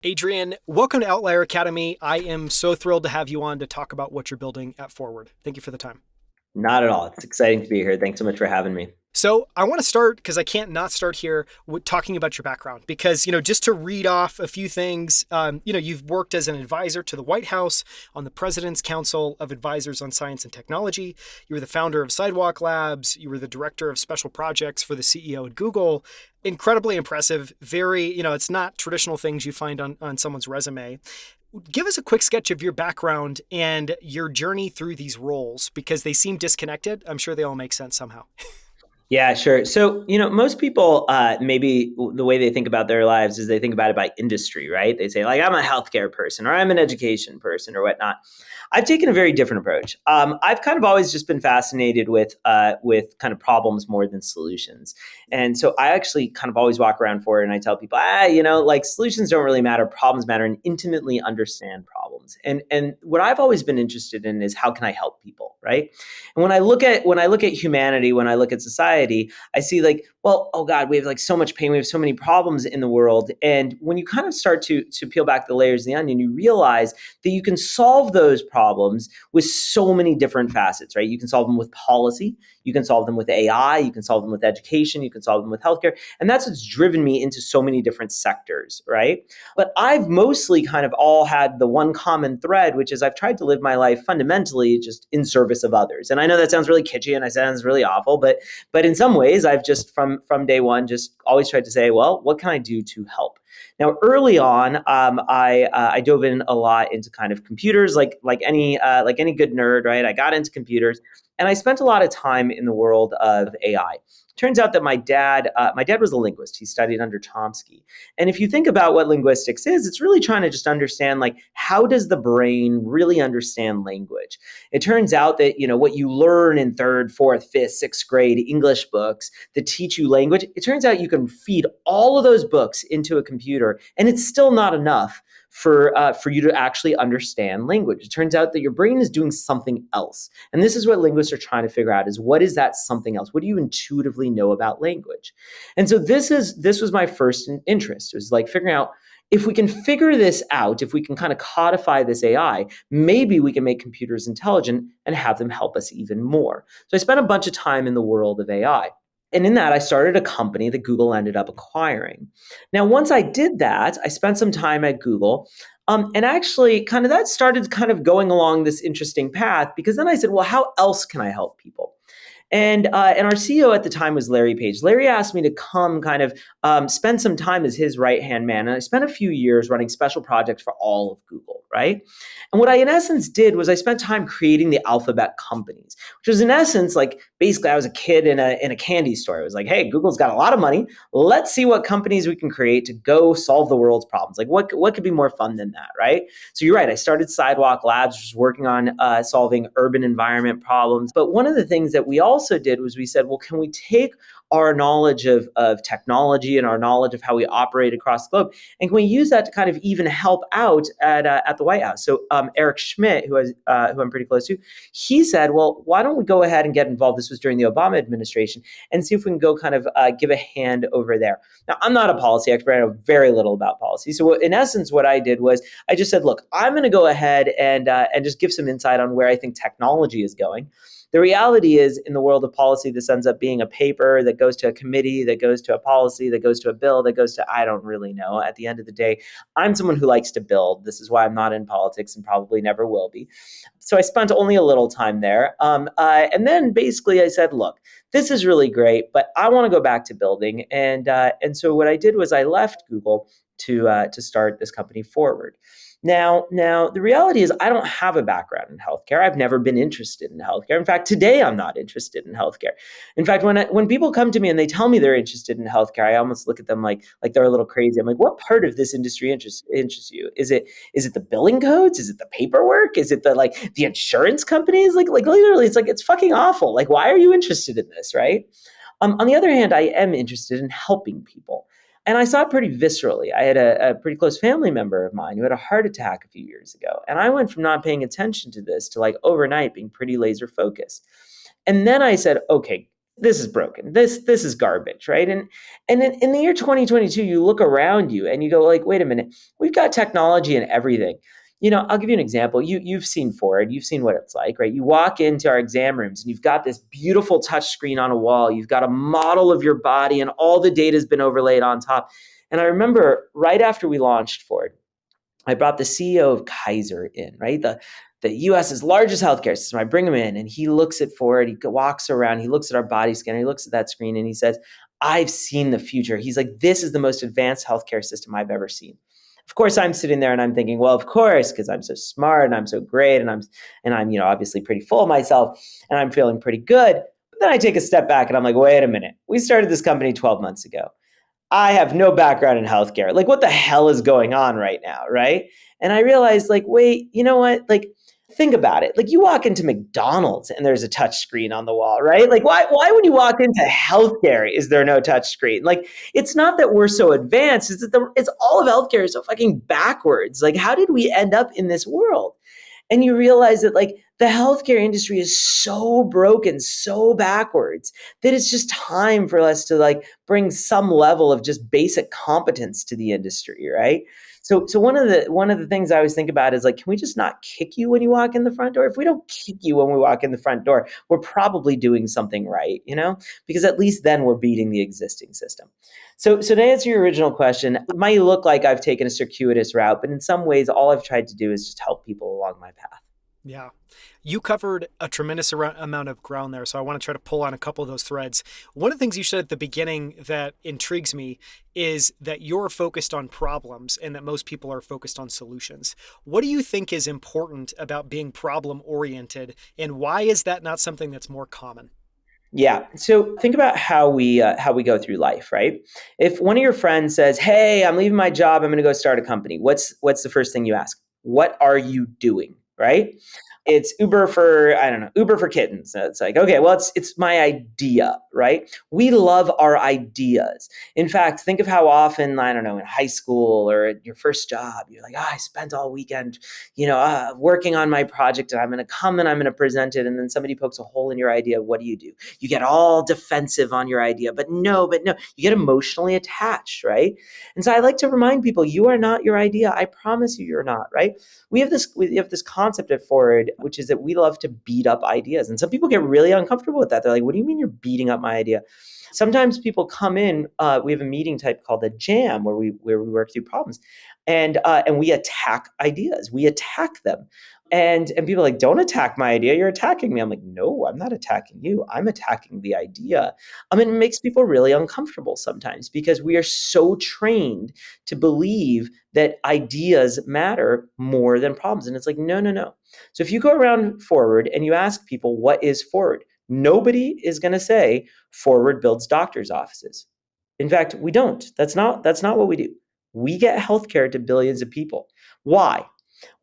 Adrian, welcome to Outlier Academy. I am so thrilled to have you on to talk about what you're building at Forward. Thank you for the time. Not at all. It's exciting to be here. Thanks so much for having me. So I want to start because I can't not start here with talking about your background because just to read off a few things, you've worked as an advisor to the White House on the President's Council of Advisors on Science and Technology. You were the founder of Sidewalk Labs. You were the director of special projects for the CEO at Google. Incredibly impressive. Very, it's not traditional things you find on someone's resume. Give us a quick sketch of your background and your journey through these roles because they seem disconnected. I'm sure they all make sense somehow. Yeah, sure. So, most people, maybe the way they think about their lives is they think about it by industry, right? They say, like, I'm a healthcare person or I'm an education person or whatnot. I've taken a very different approach. I've kind of always just been fascinated with kind of problems more than solutions. And so I actually kind of always walk around forward and I tell people, like solutions don't really matter, problems matter, and intimately understand problems. And what I've always been interested in is how can I help people, right? And when I look at humanity, when I look at society, I see like, well, oh God, we have like so much pain, we have so many problems in the world. And when you kind of start to peel back the layers of the onion, you realize that you can solve those problems with so many different facets, right? You can solve them with policy, you can solve them with AI, you can solve them with education, you can solve them with healthcare. And that's what's driven me into so many different sectors, right? But I've mostly kind of all had the one common thread, which is I've tried to live my life fundamentally just in service of others. And I know that sounds really kitschy and it sounds really awful, but in some ways I've just from day one just always tried to say, well, what can I do to help? Now, early on, I dove in a lot into kind of computers, like any good nerd, right? I got into computers, and I spent a lot of time in the world of AI. Turns out that my dad was a linguist. He studied under Chomsky, and if you think about what linguistics is, it's really trying to just understand like how does the brain really understand language. It turns out that what you learn in third, fourth, fifth, sixth grade English books that teach you language, it turns out you can feed all of those books into a computer, and it's still not enough for you to actually understand language. It turns out that your brain is doing something else, and this is what linguists are trying to figure out: is what is that something else? What do you intuitively know about language? And so this was my first interest. It was like figuring out if we can figure this out, if we can kind of codify this AI, maybe we can make computers intelligent and have them help us even more. So I spent a bunch of time in the world of AI. And in that, I started a company that Google ended up acquiring. Now, once I did that, I spent some time at Google. And actually, kind of that started kind of going along this interesting path because then I said, well, how else can I help people? And our CEO at the time was Larry Page. Larry asked me to come kind of spend some time as his right hand man, and I spent a few years running special projects for all of Google, right? And what I in essence did was I spent time creating the alphabet companies, which was in essence like basically I was a kid in a candy store. It was like, hey, Google's got a lot of money. Let's see what companies we can create to go solve the world's problems. Like what could be more fun than that, right? So you're right. I started Sidewalk Labs, which was working on solving urban environment problems. But one of the things that we also did was we said, well, can we take our knowledge of technology and our knowledge of how we operate across the globe, and can we use that to kind of even help out at the White House? So Eric Schmidt, who I'm pretty close to, he said, well, why don't we go ahead and get involved? This was during the Obama administration, and see if we can go kind of give a hand over there. Now, I'm not a policy expert. I know very little about policy. So in essence, what I did was I just said, look, I'm going to go ahead and just give some insight on where I think technology is going. The reality is, in the world of policy, this ends up being a paper that goes to a committee, that goes to a policy, that goes to a bill, that goes to, I don't really know. At the end of the day, I'm someone who likes to build. This is why I'm not in politics and probably never will be. So I spent only a little time there. And then basically I said, look, this is really great, but I want to go back to building. And so what I did was I left Google to start this company Forward. Now, the reality is I don't have a background in healthcare. I've never been interested in healthcare. In fact, today I'm not interested in healthcare. In fact, when people come to me and they tell me they're interested in healthcare, I almost look at them like they're a little crazy. I'm like, what part of this industry interests you? Is it the billing codes? Is it the paperwork? Is it the insurance companies? Like literally, it's fucking awful. Like, why are you interested in this, right? On the other hand, I am interested in helping people. And I saw it pretty viscerally. I had a pretty close family member of mine who had a heart attack a few years ago. And I went from not paying attention to this to like overnight being pretty laser focused. And then I said, okay, this is broken. This is garbage, right? And in the year 2022, you look around you and you go like, wait a minute, we've got technology and everything. I'll give you an example. You've seen Ford, you've seen what it's like, right? You walk into our exam rooms and you've got this beautiful touch screen on a wall. You've got a model of your body and all the data has been overlaid on top. And I remember right after we launched Ford, I brought the CEO of Kaiser in, right? The US's largest healthcare system. I bring him in and he looks at Ford, he walks around, he looks at our body scanner, he looks at that screen and he says, I've seen the future. He's like, this is the most advanced healthcare system I've ever seen. Of course, I'm sitting there and I'm thinking, well, of course, because I'm so smart and I'm so great and I'm obviously pretty full of myself and I'm feeling pretty good. But then I take a step back and I'm like, wait a minute. We started this company 12 months ago. I have no background in healthcare. Like, what the hell is going on right now, right? And I realized, like, wait, you know what? Like, think about it. Like, you walk into McDonald's and there's a touch screen on the wall, right? Like, why when you walk into healthcare is there no touch screen? Like, it's not that we're so advanced. It's that it's all of healthcare is so fucking backwards. Like, how did we end up in this world? And you realize that like the healthcare industry is so broken, so backwards that it's just time for us to like bring some level of just basic competence to the industry, right? So one of the things I always think about is like, can we just not kick you when you walk in the front door? If we don't kick you when we walk in the front door, we're probably doing something right, because at least then we're beating the existing system. So to answer your original question, it might look like I've taken a circuitous route, but in some ways, all I've tried to do is just help people along my path. Yeah. You covered a tremendous amount of ground there, so I want to try to pull on a couple of those threads. One of the things you said at the beginning that intrigues me is that you're focused on problems and that most people are focused on solutions. What do you think is important about being problem oriented, and why is that not something that's more common? Yeah. So think about how we go through life, right? If one of your friends says, "Hey, I'm leaving my job. I'm going to go start a company." What's the first thing you ask? What are you doing? Right? It's Uber for, I don't know, Uber for kittens. So it's like, okay, well, it's my idea, right? We love our ideas. In fact, think of how often, I don't know, in high school or at your first job, you're like, I spent all weekend, working on my project and I'm going to come and I'm going to present it. And then somebody pokes a hole in your idea. What do? You get all defensive on your idea, but no, you get emotionally attached, right? And so I like to remind people, you are not your idea. I promise you, you're not, right? We have this concept at Ford, which is that we love to beat up ideas. And some people get really uncomfortable with that. They're like, what do you mean you're beating up my idea? Sometimes people come in, we have a meeting type called a jam where we work through problems and we attack ideas. We attack them. And people are like, don't attack my idea. You're attacking me. I'm like, no, I'm not attacking you. I'm attacking the idea. I mean, it makes people really uncomfortable sometimes because we are so trained to believe that ideas matter more than problems. And it's like, no, no, no. So if you go around Forward and you ask people, what is Forward? Nobody is going to say Forward builds doctors' offices. In fact, we don't. That's not what we do. We get healthcare to billions of people. Why?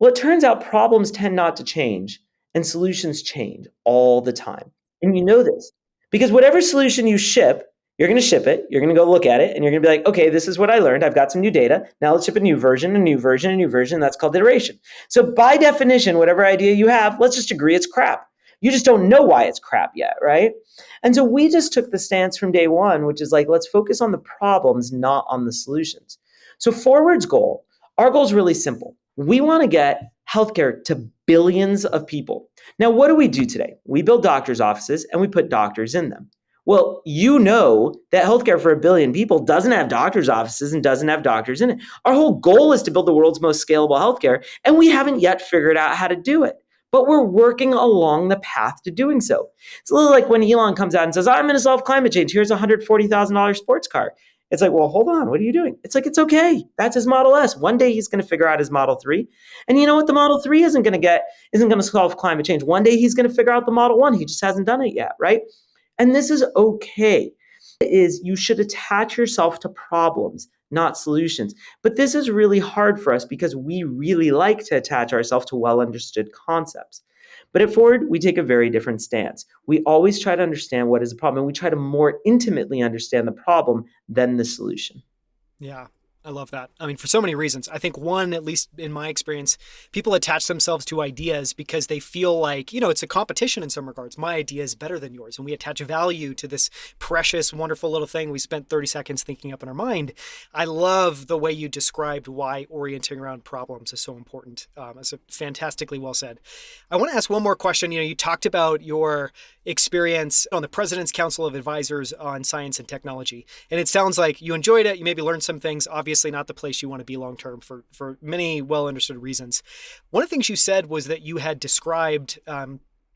Well, it turns out problems tend not to change and solutions change all the time. And you know this because whatever solution you ship, you're going to ship it, you're going to go look at it, and you're going to be like, okay, this is what I learned. I've got some new data. Now let's ship a new version, a new version, a new version. That's called iteration. So by definition, whatever idea you have, let's just agree it's crap. You just don't know why it's crap yet, right? And so we just took the stance from day one, which is like, let's focus on the problems, not on the solutions. So Forward's goal, our goal is really simple. We want to get healthcare to billions of people. Now, what do we do today? We build doctors' offices and we put doctors in them. Well, you know that healthcare for a billion people doesn't have doctors' offices and doesn't have doctors in it. Our whole goal is to build the world's most scalable healthcare, and we haven't yet figured out how to do it. But we're working along the path to doing so. It's a little like when Elon comes out and says, I'm going to solve climate change. Here's a $140,000 sports car. It's like, well, hold on. What are you doing? It's like, it's okay. That's his Model S. One day he's going to figure out his Model 3. And you know what? The Model 3 isn't going to solve climate change. One day he's going to figure out the Model 1. He just hasn't done it yet, right? And this is okay. Is you should attach yourself to problems, not solutions. But this is really hard for us because we really like to attach ourselves to well-understood concepts. But at Ford, we take a very different stance. We always try to understand what is the problem, and we try to more intimately understand the problem than the solution. Yeah. I love that. I mean, for so many reasons. I think one, at least in my experience, people attach themselves to ideas because they feel like, it's a competition in some regards. My idea is better than yours. And we attach value to this precious, wonderful little thing we spent 30 seconds thinking up in our mind. I love the way you described why orienting around problems is so important. It's fantastically well said. I want to ask one more question. You talked about your experience on the President's Council of Advisors on Science and Technology. And it sounds like you enjoyed it. You maybe learned some things. Obviously, not the place you want to be long term for many well understood reasons. One of the things you said was that you had described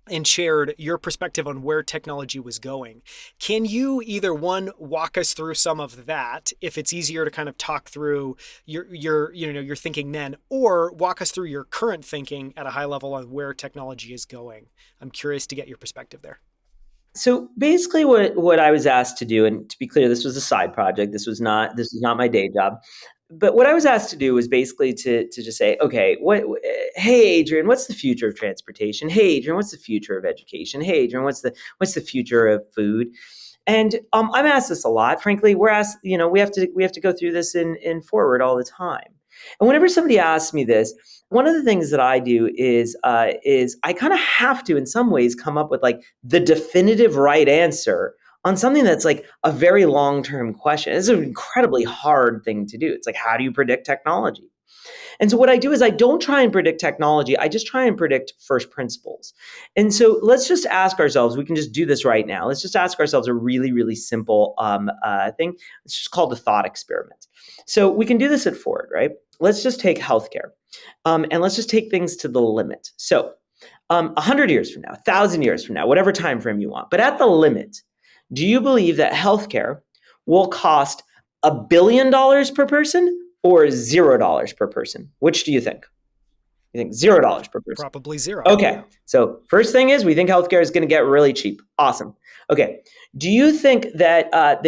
and shared your perspective on where technology was going. Can you either one walk us through some of that, if it's easier to kind of talk through your thinking then, or walk us through your current thinking at a high level on where technology is going? I'm curious to get your perspective there. So basically, what I was asked to do, and to be clear, this was a side project. This was not my day job. But what I was asked to do was basically to just say, okay, hey Adrian, what's the future of transportation? Hey Adrian, what's the future of education? Hey Adrian, what's the future of food? And I'm asked this a lot. Frankly, we're asked, we have to go through this in forward all the time. And whenever somebody asks me this, one of the things that I do is I kind of have to, in some ways, come up with like the definitive right answer on something that's like a very long term question. It's an incredibly hard thing to do. It's like, how do you predict technology? And so what I do is I don't try and predict technology. I just try and predict first principles. And so let's just ask ourselves, we can just do this right now. Let's just ask ourselves a really, really simple thing. It's just called a thought experiment. So we can do this at Ford, right? Let's just take healthcare and let's just take things to the limit. So 100 years from now, 1,000 years from now, whatever time frame you want, but at the limit, do you believe that healthcare will cost $1 billion per person or $0 per person? Which do you think? You think $0 per person? Probably zero. Okay. So first thing is we think healthcare is going to get really cheap. Awesome. Okay. Do you think that that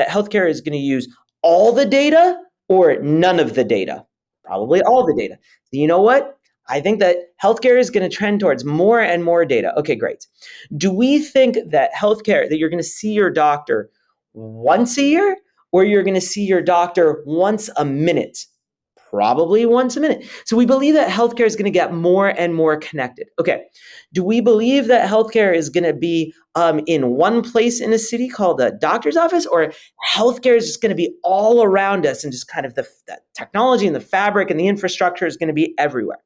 healthcare is going to use all the data or none of the data? Probably all the data. So you know what? I think that healthcare is going to trend towards more and more data. Okay, great. Do we think that you're going to see your doctor once a year or you're going to see your doctor once a minute? Probably once a minute. So we believe that healthcare is going to get more and more connected. Okay. Do we believe that healthcare is going to be in one place in a city called a doctor's office, or healthcare is just going to be all around us and just kind of the technology and the fabric and the infrastructure is going to be everywhere?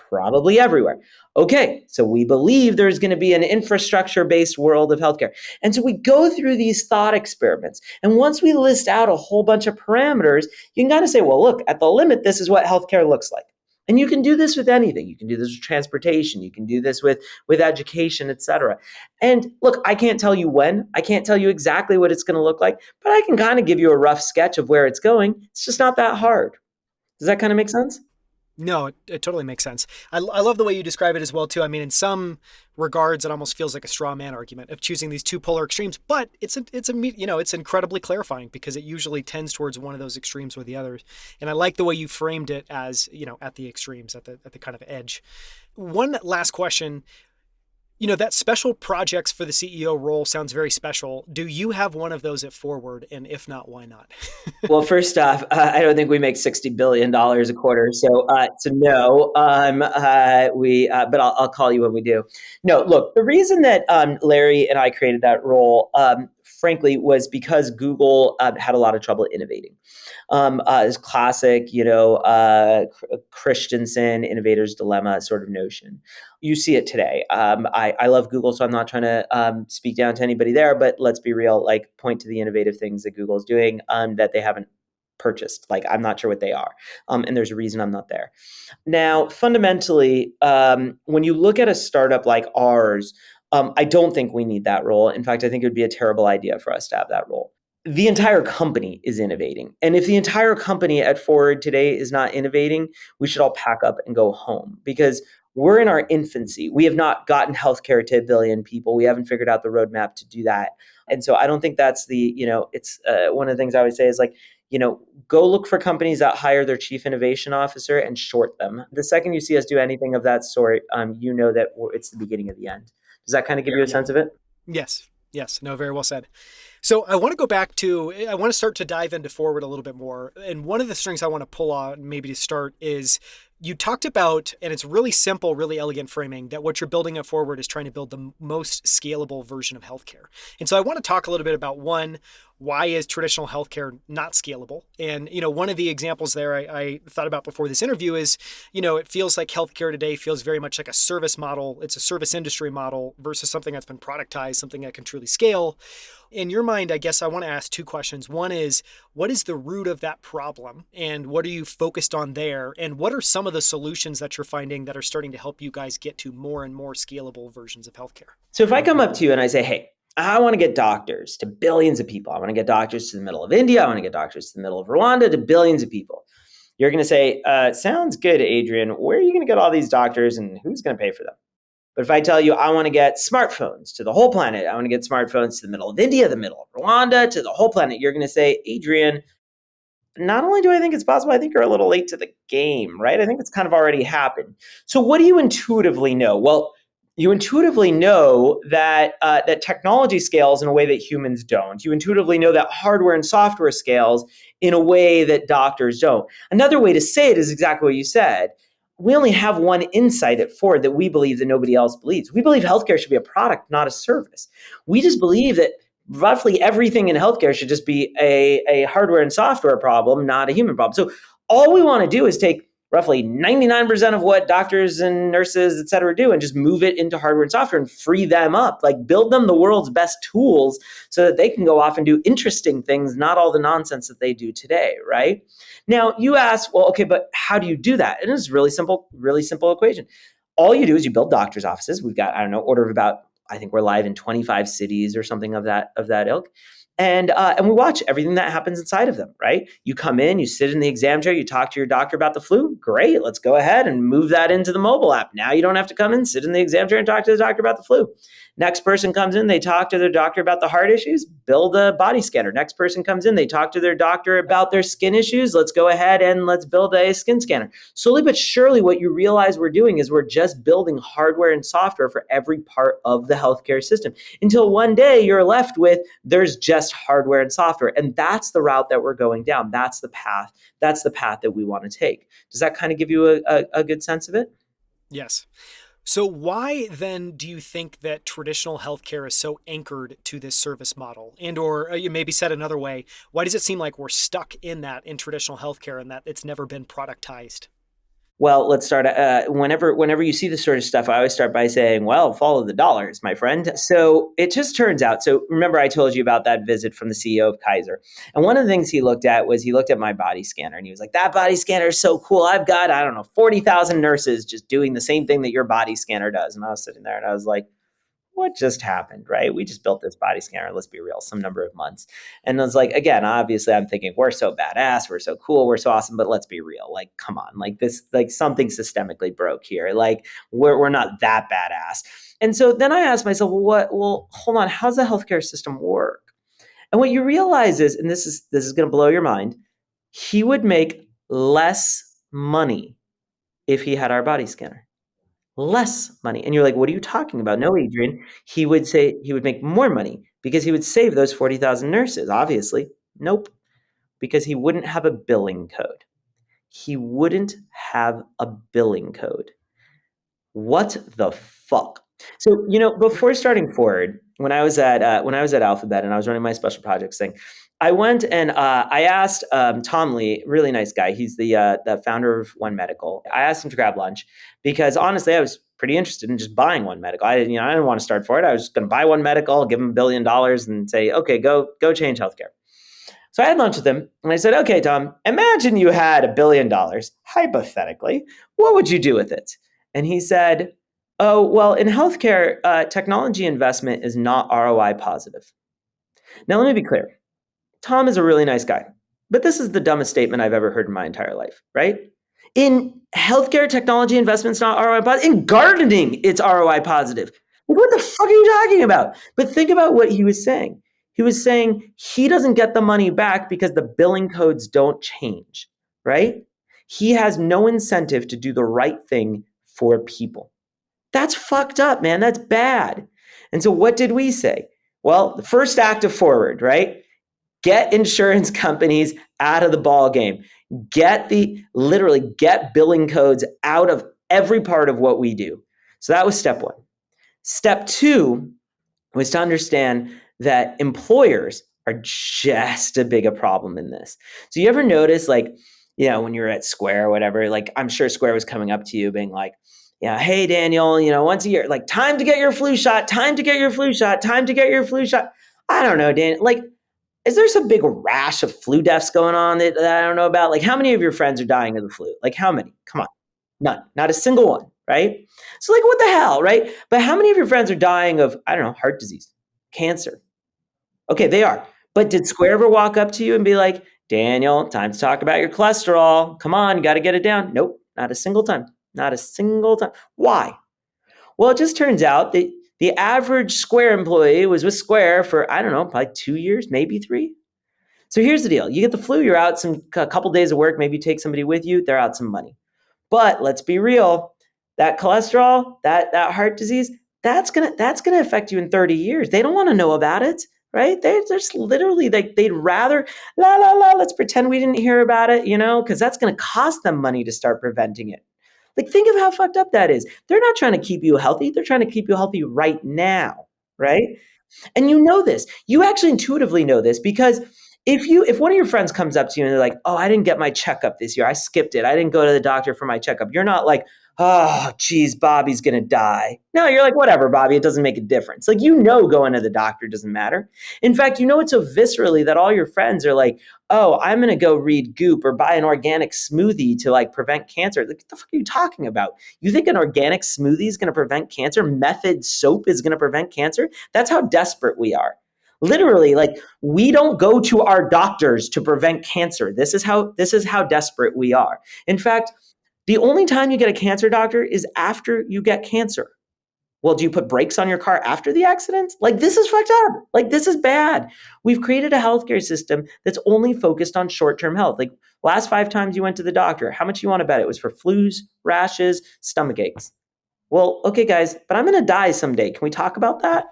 Probably everywhere. Okay, so we believe there's going to be an infrastructure-based world of healthcare. And so we go through these thought experiments. And once we list out a whole bunch of parameters, you can kind of say, well, look, at the limit, this is what healthcare looks like. And you can do this with anything. You can do this with transportation. You can do this with education, et cetera. And look, I can't tell you when. I can't tell you exactly what it's going to look like, but I can kind of give you a rough sketch of where it's going. It's just not that hard. Does that kind of make sense? No, it totally makes sense. I love the way you describe it as well too. I mean, in some regards, it almost feels like a straw man argument of choosing these two polar extremes, but it's incredibly clarifying because it usually tends towards one of those extremes or the other. And I like the way you framed it as at the extremes, at the kind of edge. One last question. That special projects for the CEO role sounds very special. Do you have one of those at Forward? And if not, why not? Well, first off, I don't think we make $60 billion a quarter. So no, but I'll call you when we do. No, look, the reason that Larry and I created that role, frankly, was because Google had a lot of trouble innovating. It's classic, Christensen, innovator's dilemma sort of notion. You see it today. I love Google, so I'm not trying to speak down to anybody there, but let's be real, like point to the innovative things that Google is doing that they haven't purchased. Like, I'm not sure what they are. And there's a reason I'm not there. Now, fundamentally, when you look at a startup like ours, I don't think we need that role. In fact, I think it would be a terrible idea for us to have that role. The entire company is innovating. And if the entire company at Ford today is not innovating, we should all pack up and go home because we're in our infancy. We have not gotten healthcare to 1 billion people. We haven't figured out the roadmap to do that. And so I don't think that's it's one of the things I always say is like, go look for companies that hire their chief innovation officer and short them. The second you see us do anything of that sort, that it's the beginning of the end. Does that kind of give you a sense of it? Yes. No, very well said. So I want to go back to, I want to start to dive into forward a little bit more. And one of the strings I want to pull on maybe to start is you talked about, and it's really simple, really elegant framing, that what you're building at forward is trying to build the most scalable version of healthcare. And so I want to talk a little bit about one, why is traditional healthcare not scalable? And, one of the examples there I thought about before this interview is, it feels like healthcare today feels very much like a service model. It's a service industry model versus something that's been productized, something that can truly scale. In your mind, I guess I want to ask two questions. One is, what is the root of that problem? And what are you focused on there? And what are some of the solutions that you're finding that are starting to help you guys get to more and more scalable versions of healthcare? So if I come up to you and I say, hey, I want to get doctors to billions of people. I want to get doctors to the middle of India. I want to get doctors to the middle of Rwanda, to billions of people. You're going to say, sounds good, Adrian. Where are you going to get all these doctors and who's going to pay for them? But if I tell you I want to get smartphones to the whole planet, I want to get smartphones to the middle of India, the middle of Rwanda, to the whole planet, you're going to say, Adrian, not only do I think it's possible, I think you're a little late to the game, right? I think it's kind of already happened. So what do you intuitively know? Well, you intuitively know that that technology scales in a way that humans don't. You intuitively know that hardware and software scales in a way that doctors don't. Another way to say it is exactly what you said. We only have one insight at Ford that we believe that nobody else believes. We believe healthcare should be a product, not a service. We just believe that roughly everything in healthcare should just be a hardware and software problem, not a human problem. So all we want to do is take roughly 99% of what doctors and nurses, et cetera, do and just move it into hardware and software and free them up, like build them the world's best tools so that they can go off and do interesting things, not all the nonsense that they do today, right? Now you ask, well, okay, but how do you do that? And it's really simple equation. All you do is you build doctor's offices. We've got, I don't know, order of about, I think we're live in 25 cities or something of that ilk. And we watch everything that happens inside of them, right? You come in, you sit in the exam chair, you talk to your doctor about the flu. Great, let's go ahead and move that into the mobile app. Now you don't have to come in, sit in the exam chair and talk to the doctor about the flu. Next person comes in, they talk to their doctor about the heart issues, build a body scanner. Next person comes in, they talk to their doctor about their skin issues. Let's go ahead and let's build a skin scanner. Slowly but surely, what you realize we're doing is we're just building hardware and software for every part of the healthcare system until one day you're left with there's just hardware and software. And that's the route that we're going down. That's the path. That's the path that we want to take. Does that kind of give you a good sense of it? Yes. So why then do you think that traditional healthcare is so anchored to this service model? And or you maybe said another way, why does it seem like we're stuck in that in traditional healthcare and that it's never been productized? Well, let's start. Whenever you see this sort of stuff, I always start by saying, well, follow the dollars, my friend. So it just turns out. So remember, I told you about that visit from the CEO of Kaiser. And one of the things he looked at was he looked at my body scanner and he was like, that body scanner is so cool. I've got, I don't know, 40,000 nurses just doing the same thing that your body scanner does. And I was sitting there and I was like, what just happened, right? We just built this body scanner, let's be real, some number of months. And I was like, again, obviously I'm thinking we're so badass, we're so cool, we're so awesome, but let's be real. Like, come on, like this, like something systemically broke here. Like we're not that badass. And so then I asked myself, well, hold on, how's the healthcare system work? And what you realize is, and this is going to blow your mind, he would make less money if he had our body scanner. Less money. And you're like, what are you talking about? No, Adrian. He would say he would make more money because he would save those 40,000 nurses. Obviously, nope, because he wouldn't have a billing code. He wouldn't have a billing code. What the fuck? So, before starting Forward, when I was at Alphabet and I was running my special projects thing, I went and I asked Tom Lee, really nice guy. He's the founder of One Medical. I asked him to grab lunch because honestly, I was pretty interested in just buying One Medical. I didn't want to start Forward. I was just going to buy One Medical, give him $1 billion, and say, okay, go change healthcare. So I had lunch with him and I said, okay, Tom, imagine you had $1 billion, hypothetically. What would you do with it? And he said, oh, well, in healthcare, technology investment is not ROI positive. Now, let me be clear. Tom is a really nice guy, but this is the dumbest statement I've ever heard in my entire life, right? In healthcare, technology investment's not ROI positive. In gardening, it's ROI positive. Like, what the fuck are you talking about? But think about what he was saying. He was saying he doesn't get the money back because the billing codes don't change, right? He has no incentive to do the right thing for people. That's fucked up, man. That's bad. And so what did we say? Well, the first act of Forward, right? Get insurance companies out of the ball game. Literally get billing codes out of every part of what we do. So that was step one. Step two was to understand that employers are just as big a problem in this. So you ever notice, like, when you're at Square or whatever, like I'm sure Square was coming up to you being like, yeah, hey Daniel, once a year, like time to get your flu shot, time to get your flu shot, time to get your flu shot. I don't know, Dan, like, is there some big rash of flu deaths going on that I don't know about? Like, how many of your friends are dying of the flu? Like, how many? Come on. None. Not a single one, right? So, like, what the hell, right? But how many of your friends are dying of, I don't know, heart disease, cancer? Okay, they are. But did Square ever walk up to you and be like, Daniel, time to talk about your cholesterol. Come on, you got to get it down. Nope, not a single time. Not a single time. Why? Well, it just turns out that the average Square employee was with Square for, I don't know, probably 2 years, maybe 3. So here's the deal. You get the flu, you're out a couple days of work, maybe you take somebody with you, they're out some money. But let's be real, that cholesterol, that heart disease, that's gonna affect you in 30 years. They don't want to know about it, right? They're just literally they'd rather let's pretend we didn't hear about it, because that's gonna cost them money to start preventing it. Like, think of how fucked up that is. They're not trying to keep you healthy. They're trying to keep you healthy right now, right? And you know this. You actually intuitively know this because if one of your friends comes up to you and they're like, "Oh, I didn't get my checkup this year. I skipped it. I didn't go to the doctor for my checkup." You're not like, "Oh, geez, Bobby's gonna die." No, you're like, "Whatever, Bobby. It doesn't make a difference." Like, going to the doctor doesn't matter. In fact, it so viscerally that all your friends are like, "Oh, I'm gonna go read Goop or buy an organic smoothie to like prevent cancer." Like, what the fuck are you talking about? You think an organic smoothie is gonna prevent cancer? Method soap is gonna prevent cancer? That's how desperate we are. Literally, like, we don't go to our doctors to prevent cancer. This is how desperate we are. In fact, the only time you get a cancer doctor is after you get cancer. Well, do you put brakes on your car after the accident? Like, this is fucked up. Like, this is bad. We've created a healthcare system that's only focused on short-term health. Like, last 5 times you went to the doctor, how much you want to bet it was for flus, rashes, stomach aches? Well, okay, guys, but I'm going to die someday. Can we talk about that?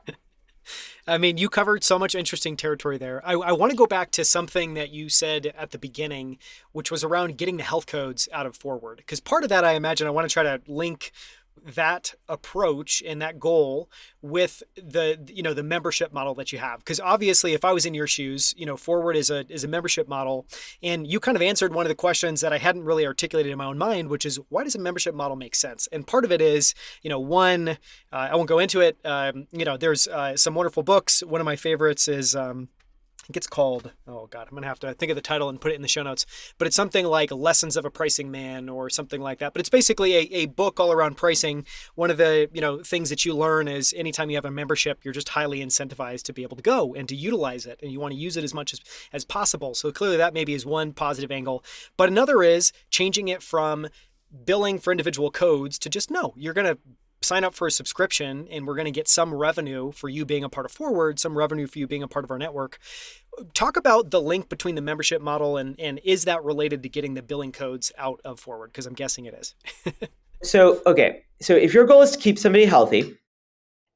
I mean, you covered so much interesting territory there. I want to go back to something that you said at the beginning, which was around getting the health codes out of Forward. Because part of that, I imagine, I want to try to link that approach and that goal with the membership model that you have, because obviously if I was in your shoes, Forward is a membership model, and you kind of answered one of the questions that I hadn't really articulated in my own mind, which is, why does a membership model make sense? And part of it is, one, I won't go into it. There's some wonderful books. One of my favorites is I think it's called, oh God, I'm going to have to think of the title and put it in the show notes, but it's something like Lessons of a Pricing Man or something like that. But it's basically a book all around pricing. One of the, things that you learn is anytime you have a membership, you're just highly incentivized to be able to go and to utilize it. And you want to use it as much as possible. So clearly that maybe is one positive angle, but another is changing it from billing for individual codes to just, no, you're going to sign up for a subscription and we're going to get some revenue for you being a part of Forward, some revenue for you being a part of our network. Talk about the link between the membership model and is that related to getting the billing codes out of Forward? Because I'm guessing it is. Okay. So if your goal is to keep somebody healthy,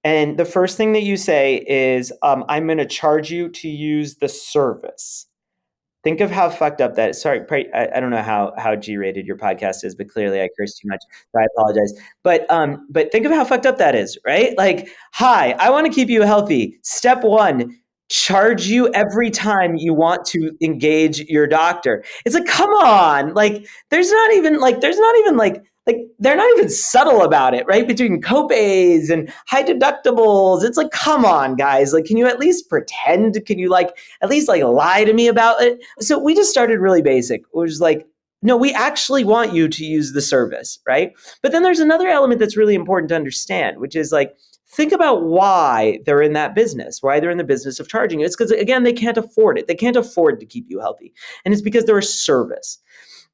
and the first thing that you say is, I'm going to charge you to use the service. Think of how fucked up that is. Sorry, I don't know how G-rated your podcast is, but clearly I curse too much, so I apologize. But think of how fucked up that is, right? Like, hi, I want to keep you healthy. Step 1, charge you every time you want to engage your doctor. It's like, come on, like they're not even subtle about it, right? Between copays and high deductibles, it's like, come on, guys, like, can you at least pretend? Can you at least lie to me about it? So we just started really basic, which is like, no, we actually want you to use the service, right? But then there's another element that's really important to understand, which is like, think about why they're in that business, why they're in the business of charging you. It's because, again, they can't afford it. They can't afford to keep you healthy. And it's because they're a service.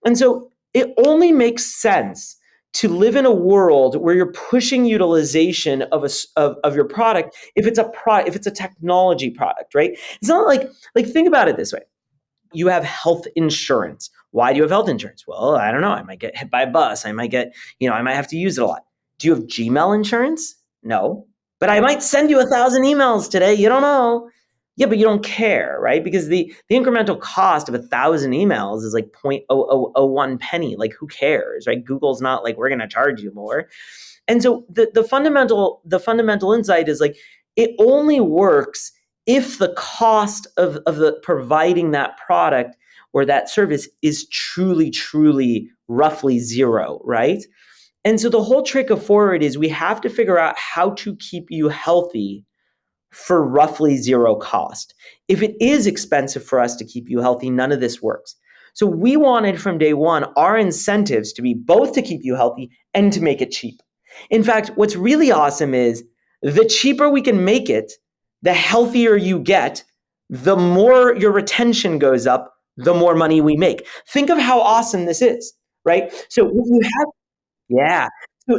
And so it only makes sense to live in a world where you're pushing utilization of your product if it's a technology product, right? It's not like think about it this way. You have health insurance. Why do you have health insurance? Well, I don't know. I might get hit by a bus. I might have to use it a lot. Do you have Gmail insurance? No. but I might send you 1,000 emails today. You don't know. Yeah, but you don't care, right? Because the incremental cost of 1,000 emails is like 0.0001 penny. Like, who cares, right? Google's not like, we're going to charge you more. And so the fundamental insight is like, it only works if the cost of the providing that product or that service is truly roughly zero, right? And so the whole trick of Forward is we have to figure out how to keep you healthy for roughly zero cost. If it is expensive for us to keep you healthy, none of this works. So we wanted from day one our incentives to be both to keep you healthy and to make it cheap. In fact, what's really awesome is the cheaper we can make it, the healthier you get, the more your retention goes up, the more money we make. Think of how awesome this is, right? So what you have, yeah.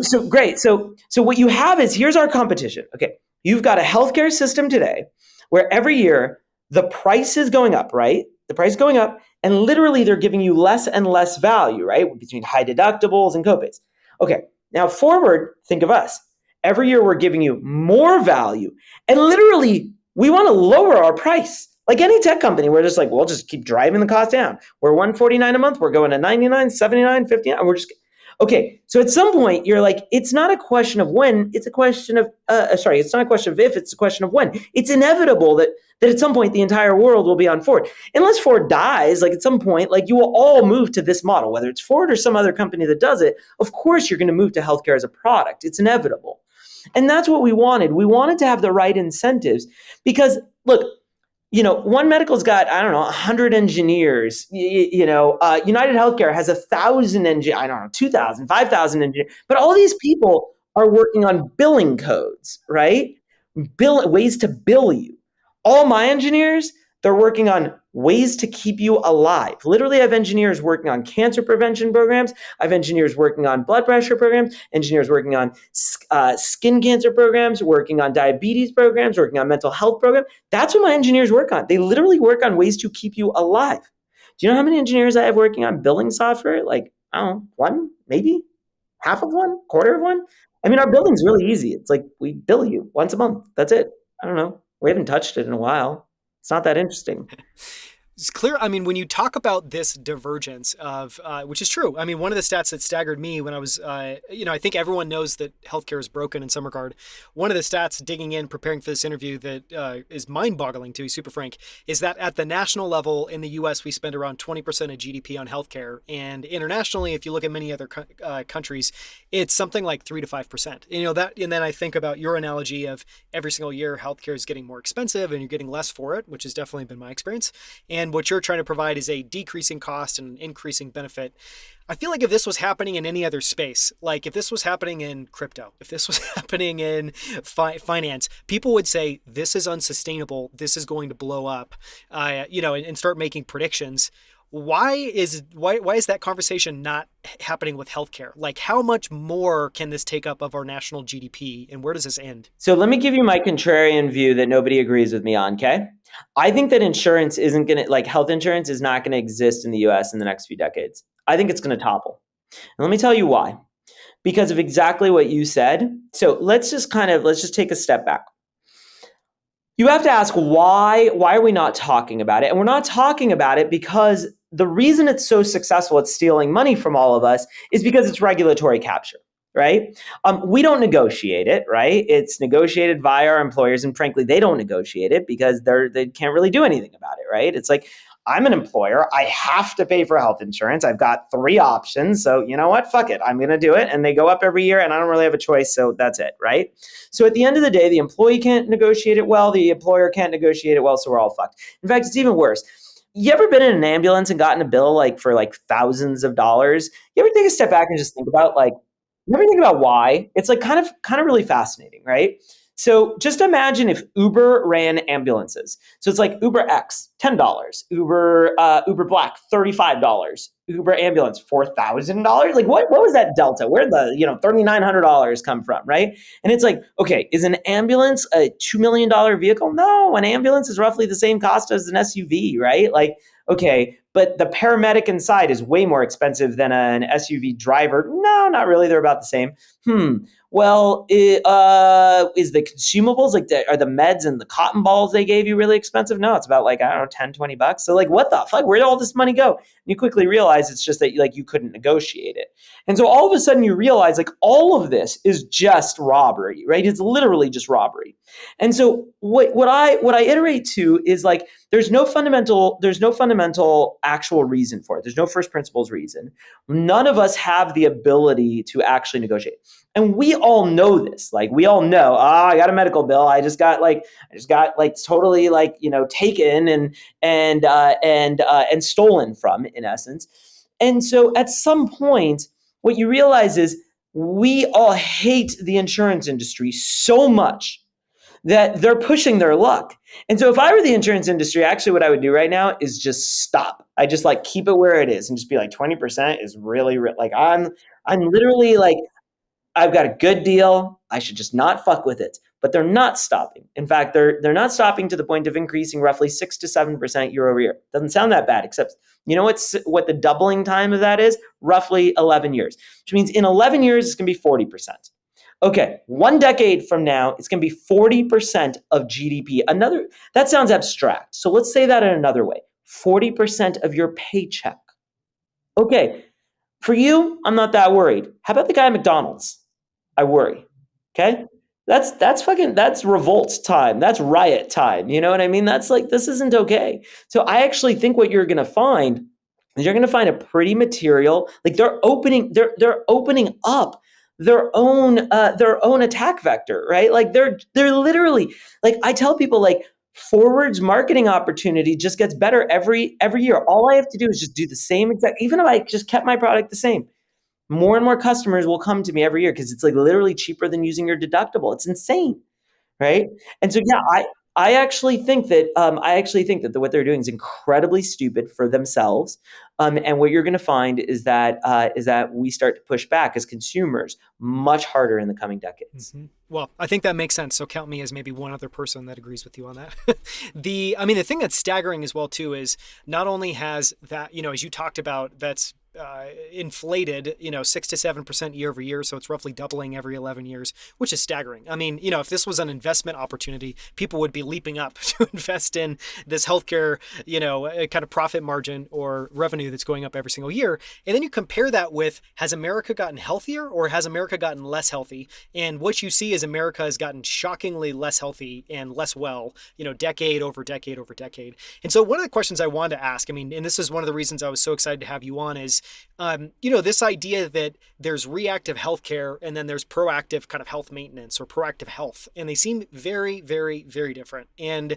So great. So what you have is, here's our competition. Okay. You've got a healthcare system today where every year the price is going up, right? The price is going up, and literally they're giving you less and less value, right? Between high deductibles and copays. Okay. Now forward, think of us. Every year we're giving you more value, and literally we want to lower our price. Like any tech company, we're just like, we'll just keep driving the cost down. We're $149 a month. We're going to $99, $79, $59. And we're just, okay. So at some point you're like, it's not a question of when, it's a question of, it's not a question of if, it's a question of when. It's inevitable that at some point the entire world will be on Ford. Unless Ford dies, like at some point, like you will all move to this model, whether it's Ford or some other company that does it. Of course, you're going to move to healthcare as a product. It's inevitable. And that's what we wanted. We wanted to have the right incentives because, look, One Medical's got, I don't know, 100 engineers. United Healthcare has 1,000 engineers, I don't know, 2,000, 5,000 engineers. But all these people are working on billing codes, right? Ways to bill you. All my engineers, they're working on ways to keep you alive. Literally, I have engineers working on cancer prevention programs. I have engineers working on blood pressure programs, engineers working on skin cancer programs, working on diabetes programs, working on mental health programs. That's what my engineers work on. They literally work on ways to keep you alive. Do you know how many engineers I have working on billing software? Like, I don't know, one, maybe half of one, quarter of one. I mean, our billing's really easy. It's like we bill you once a month. That's it. I don't know. We haven't touched it in a while. It's not that interesting. It's clear. I mean, when you talk about this divergence of, which is true. I mean, one of the stats that staggered me when I was, I think everyone knows that healthcare is broken in some regard. One of the stats digging in, preparing for this interview that is mind-boggling, to be super frank, is that at the national level in the U.S., we spend around 20% of GDP on healthcare. And internationally, if you look at many other countries, it's something like 3 to 5%. And then I think about your analogy of every single year, healthcare is getting more expensive and you're getting less for it, which has definitely been my experience. And what you're trying to provide is a decreasing cost and an increasing benefit. I feel like if this was happening in any other space, like if this was happening in crypto, if this was happening in finance, people would say this is unsustainable. This is going to blow up, and start making predictions. Why is that conversation not happening with healthcare? Like, how much more can this take up of our national GDP, and where does this end? So let me give you my contrarian view that nobody agrees with me on, okay? I think that insurance isn't going to, like health insurance is not going to exist in the US in the next few decades. I think it's going to topple. And let me tell you why. Because of exactly what you said. So let's just take a step back. You have to ask why are we not talking about it? And we're not talking about it because the reason it's so successful at stealing money from all of us is because it's regulatory capture, right? We don't negotiate it, right? It's negotiated via our employers, and frankly, they don't negotiate it because they can't really do anything about it, right? It's like, I'm an employer. I have to pay for health insurance. I've got 3 options. So you know what? Fuck it. I'm going to do it. And they go up every year and I don't really have a choice. So that's it, right? So at the end of the day, the employee can't negotiate it well. The employer can't negotiate it well. So we're all fucked. In fact, it's even worse. You ever been in an ambulance and gotten a bill for thousands of dollars? You ever take a step back and just think about you ever think about why? It's kind of really fascinating, right? So just imagine if Uber ran ambulances. So it's like Uber X, $10, Uber Black, $35, Uber ambulance, $4,000. Like what was that delta? Where did the $3,900 come from, right? And it's like, okay, is an ambulance a $2 million vehicle? No, an ambulance is roughly the same cost as an SUV, right? Like, okay, but the paramedic inside is way more expensive than an SUV driver. No, not really. They're about the same. Well, is the consumables, like are the meds and the cotton balls they gave you really expensive? No, it's about like, I don't know, 10, $20. So like, what the fuck? Where did all this money go? And you quickly realize it's just that like you couldn't negotiate it. And so all of a sudden you realize like all of this is just robbery, right? It's literally just robbery. And so what I iterate to is like, there's no fundamental actual reason for it. There's no first principles reason. None of us have the ability to actually negotiate. And we all know this. Like we all know, I got a medical bill. I just got totally like, taken and stolen from, in essence. And so at some point, what you realize is we all hate the insurance industry so much that they're pushing their luck. And so if I were the insurance industry, actually what I would do right now is just stop. I just like keep it where it is and just be like 20% is really like I'm literally like, I've got a good deal. I should just not fuck with it. But they're not stopping. In fact, they're not stopping to the point of increasing roughly 6 to 7% year over year. Doesn't sound that bad, except you know what the doubling time of that is? Roughly 11 years, which means in 11 years, it's going to be 40%. Okay, 1 decade from now, it's going to be 40% of GDP. That sounds abstract. So let's say that in another way. 40% of your paycheck. Okay, for you, I'm not that worried. How about the guy at McDonald's? I worry. Okay? That's revolt time. That's riot time. You know what I mean? That's like, this isn't okay. So I actually think what you're going to find is you're going to find a pretty material, like they're opening up their own attack vector, right? Like they're literally, like I tell people, like Forward's marketing opportunity just gets better every year. All I have to do is just do the same exact, even if I just kept my product the same, more and more customers will come to me every year because it's like literally cheaper than using your deductible. It's insane, right? And so yeah, I actually think that what they're doing is incredibly stupid for themselves. And what you're going to find is that we start to push back as consumers much harder in the coming decades. Mm-hmm. Well, I think that makes sense. So count me as maybe one other person that agrees with you on that. The thing that's staggering as well too is not only has that, as you talked about, that's inflated, 6 to 7% year over year. So it's roughly doubling every 11 years, which is staggering. I mean, if this was an investment opportunity, people would be leaping up to invest in this healthcare, kind of profit margin or revenue that's going up every single year. And then you compare that with, has America gotten healthier or has America gotten less healthy? And what you see is America has gotten shockingly less healthy and less well, decade over decade over decade. And so one of the questions I wanted to ask, and this is one of the reasons I was so excited to have you on, is this idea that there's reactive healthcare and then there's proactive kind of health maintenance or proactive health, and they seem very, very, very different. And,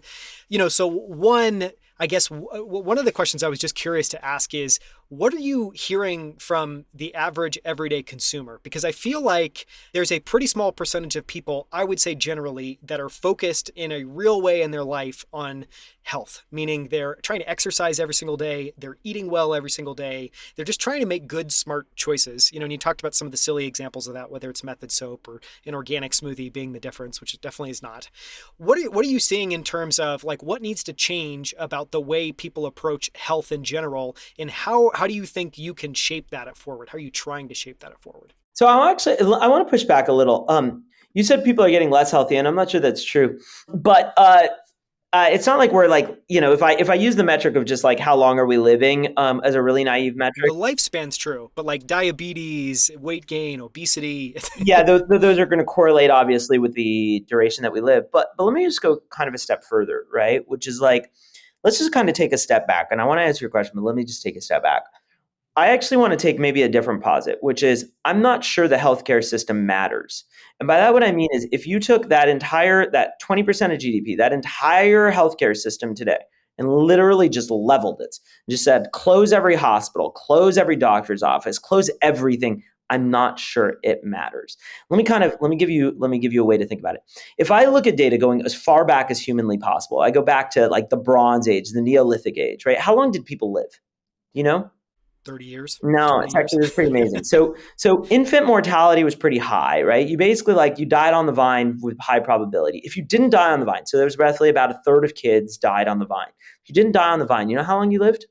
so one of the questions I was just curious to ask is, what are you hearing from the average everyday consumer? Because I feel like there's a pretty small percentage of people, I would say generally, that are focused in a real way in their life on health, meaning they're trying to exercise every single day, they're eating well every single day, they're just trying to make good, smart choices. And you talked about some of the silly examples of that, whether it's method soap or an organic smoothie being the difference, which it definitely is not. What are you seeing in terms of like what needs to change about the way people approach health in general, and how do you think you can shape that at Forward? How are you trying to shape that at Forward? So I want to push back a little. You said people are getting less healthy, and I'm not sure that's true. But it's not like we're like, if I use the metric of just like how long are we living as a really naive metric. The lifespan's true, but like diabetes, weight gain, obesity. Yeah, those are going to correlate obviously with the duration that we live. But let me just go kind of a step further, right? Which is like, let's just kind of take a step back. And I want to answer your question, but let me just take a step back. I actually want to take maybe a different posit, which is I'm not sure the healthcare system matters. And by that, what I mean is if you took that 20% of GDP, that entire healthcare system today, and literally just leveled it, just said, close every hospital, close every doctor's office, close everything, I'm not sure it matters. Let me give you a way to think about it. If I look at data going as far back as humanly possible, I go back to like the Bronze Age, the Neolithic Age, right? How long did people live? 30 years? No, it's actually pretty amazing. So infant mortality was pretty high, right? You basically you died on the vine with high probability. If you didn't die on the vine, so there was roughly about a third of kids died on the vine. If you didn't die on the vine, you know how long you lived?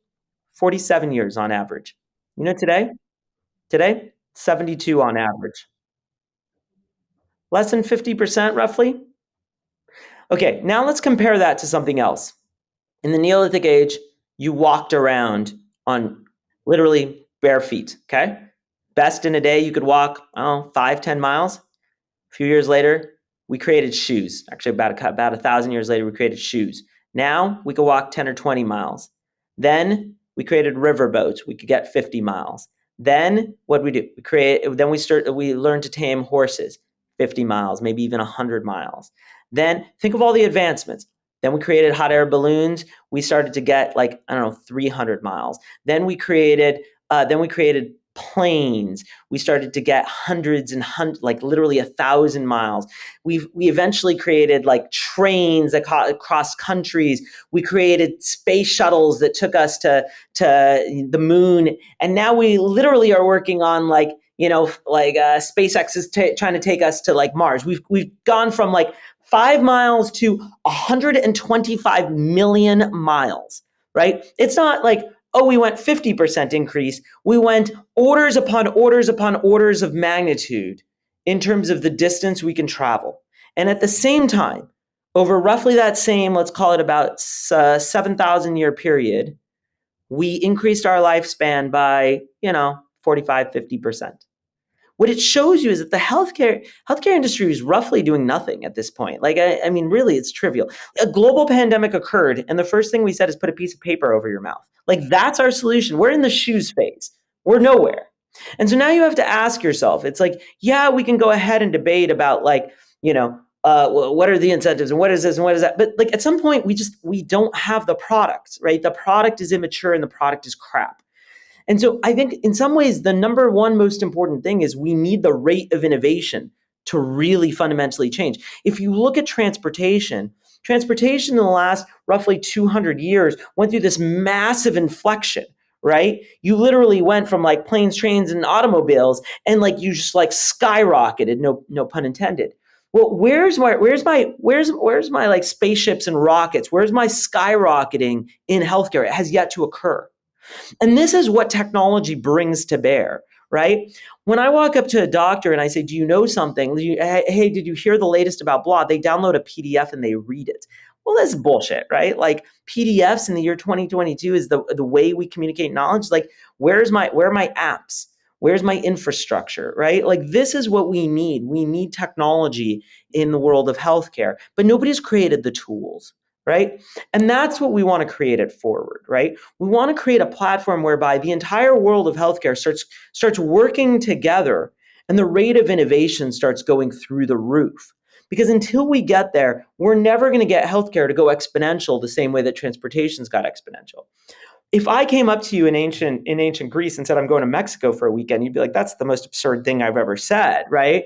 47 years on average. Today, 72 on average. Less than 50% roughly. Okay, now let's compare that to something else. In the Neolithic age, you walked around on literally bare feet, okay? Best in a day, you could walk, 5, 10 miles. A few years later, we created shoes. Actually, about 1,000 years later, we created shoes. Now we could walk 10 or 20 miles. Then we created riverboats. We could get 50 miles. Then what did we do? We learned to tame horses, 50 miles, maybe even 100 miles. Then think of all the advancements. Then we created hot air balloons. We started to get 300 miles. Then we created planes. We started to get hundreds and literally 1,000 miles. We eventually created trains that cross countries. We created space shuttles that took us to the moon. And now we literally are working on SpaceX is trying to take us to Mars. We've gone from 5 miles to 125 million miles, right? It's not we went 50% increase. We went orders upon orders upon orders of magnitude in terms of the distance we can travel. And at the same time, over roughly that same, let's call it about 7,000 year period, we increased our lifespan by, 45, 50%. What it shows you is that the healthcare industry is roughly doing nothing at this point. Really, it's trivial. A global pandemic occurred, and the first thing we said is put a piece of paper over your mouth. That's our solution. We're in the shoes phase. We're nowhere. And so now you have to ask yourself, it's yeah, we can go ahead and debate about what are the incentives and what is this and what is that? But at some point, we don't have the product, right? The product is immature and the product is crap. And so I think in some ways, the number one most important thing is we need the rate of innovation to really fundamentally change. If you look at transportation in the last roughly 200 years went through this massive inflection, right? You literally went from planes, trains, and automobiles, and you just skyrocketed, no pun intended. Well, where's my spaceships and rockets? Where's my skyrocketing in healthcare? It has yet to occur. And this is what technology brings to bear, right? When I walk up to a doctor and I say, do you know something? Hey, did you hear the latest about blah? They download a PDF and they read it. Well, that's bullshit, right? PDFs in the year 2022 is the way we communicate knowledge. Where are my apps? Where's my infrastructure, right? This is what we need. We need technology in the world of healthcare, but nobody's created the tools. Right? And that's what we want to create it forward, right? We want to create a platform whereby the entire world of healthcare starts working together and the rate of innovation starts going through the roof. Because until we get there, we're never going to get healthcare to go exponential the same way that transportation's got exponential. If I came up to you in ancient Greece and said, I'm going to Mexico for a weekend, you'd be like, that's the most absurd thing I've ever said, right?